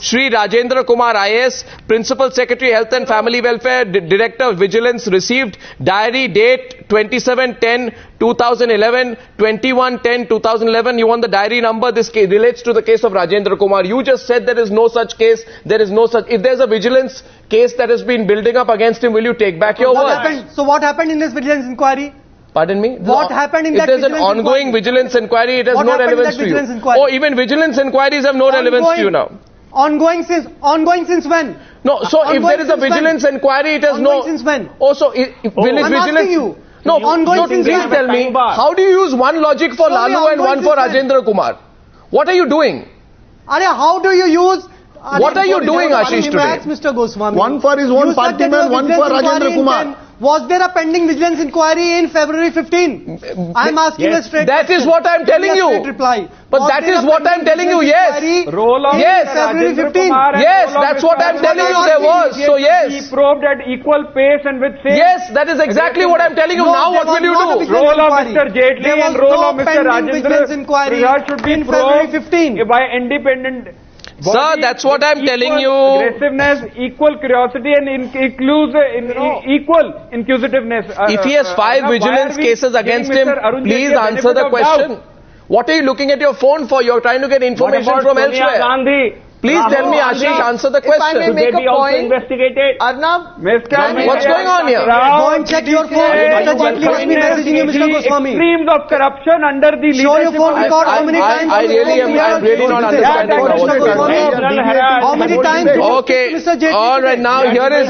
Shri Rajendra Kumar IAS, Principal Secretary Health and Family Welfare, Director Vigilance received diary date 27/10/2011, 21/10/2011. You want the diary number? This case relates to the case of Rajendra Kumar. You just said there is no such case. There is no such. If there's a vigilance case that has been building up against him, will you take back your words? So what happened in this vigilance inquiry? Pardon me? What happened in that vigilance inquiry? If there's an ongoing vigilance inquiry, it has no relevance to you. Oh, even vigilance inquiries have no relevance to you now. Ongoing since when? No, so if there is a vigilance inquiry, it has no... Since when? Oh, so I'm asking you. No, please tell me, how do you use one logic for Lalu and one for Rajendra Kumar? What are you doing? How do you use... What are you doing, Ashish, today? Mr. Goswami. One for his own party man, one for Rajendra Kumar. Was there a pending vigilance inquiry in February 15? I'm asking a straight That is what I'm telling you. But that is what I'm telling you, yes. Yes, February 15. Yes, that's what I'm telling you there was. So yes. He probed at equal pace and with same. Yes, that is exactly what I'm telling you. Now what will you do? Role of Mr. Jaitley and role of Mr. Rajendra should be probed by independent. Sir, that's what I'm telling you. Aggressiveness, equal curiosity and equal inquisitiveness. If he has 5 vigilance cases against him, please answer the question. What are you looking at your phone for? You're trying to get information from elsewhere. Please tell me, Ashish, answer the question. If I may make a point, investigated? Arnab, what's going on here? Go and check your phone. Mr. Jaitley must be messaging you, Mr. Goswami. Extremes of corruption under the leadership. Show your phone record how many times. I'm really not understanding what's going on. How many times? Okay. All right. Now here is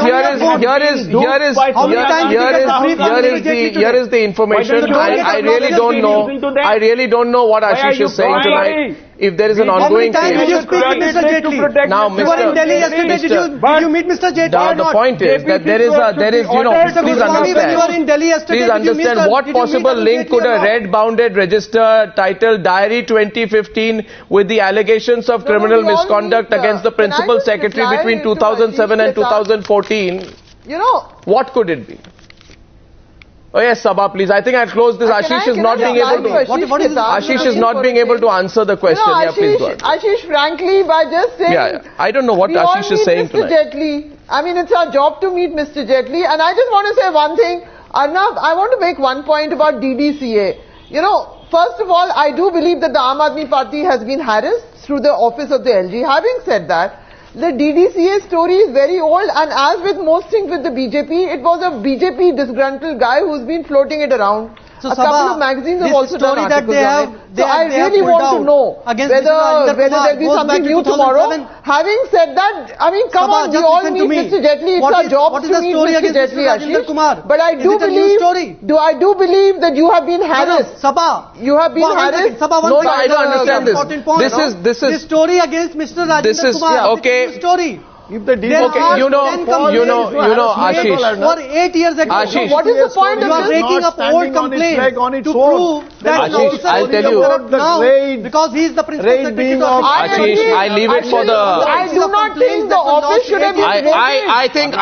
the information. I really don't know. I really don't know what Ashish is saying tonight. If there is an ongoing case. How many times did you speak to Mr. Jaitley? Now, you were in Delhi yesterday. Did you meet Mr. Jaitley or not? The point is that there is, please understand. Please understand what possible link could a red-bounded register titled Diary 2015 with the allegations of criminal misconduct against the Principal Secretary between 2007 and 2014. What could it be? Oh yes, Saba, please. I think I'll close this. Ashish is not being able to. Ashish is not being able to answer the question. Yeah, please go ahead. Ashish, frankly, by just saying. Yeah, I don't know what Ashish is saying tonight. Mr. Jaitley. I mean, it's our job to meet Mr. Jaitley, and I just want to say one thing. Arnab, I want to make one point about DDCA. First of all, I do believe that the Aam Aadmi Party has been harassed through the office of the LG. Having said that, the DDCA story is very old, and as with most things with the BJP, it was a BJP disgruntled guy who's been floating it around. So a couple of magazines have also done articles on it. So I really want to know whether there'll be something new tomorrow. Having said that, I mean, come on, we all meet Mr. Jaitley. It's our job to meet Mr. Jaitley, Ashish. But I do believe that you have been harassed. Saba, you have been harassed. No, I don't understand this. This is story against Mr. Rajendra Kumar. Okay. Story. If the Ashish. For 8 years ago. Ashish. So what is the point of you are raking up old complaints to prove that Ashish, I'll tell you. Now, because he is the Principal Secretary. Ashish, I leave it for the. I do not think the office should have been raided. I think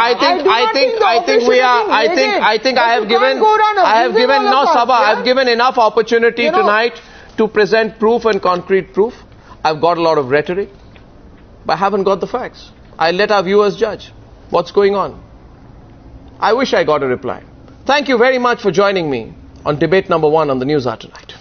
I have given enough opportunity tonight to present proof and concrete proof. I've got a lot of rhetoric, but I haven't got the facts. I'll let our viewers judge what's going on. I wish I got a reply. Thank you very much for joining me on debate number 1 on the News Hour tonight.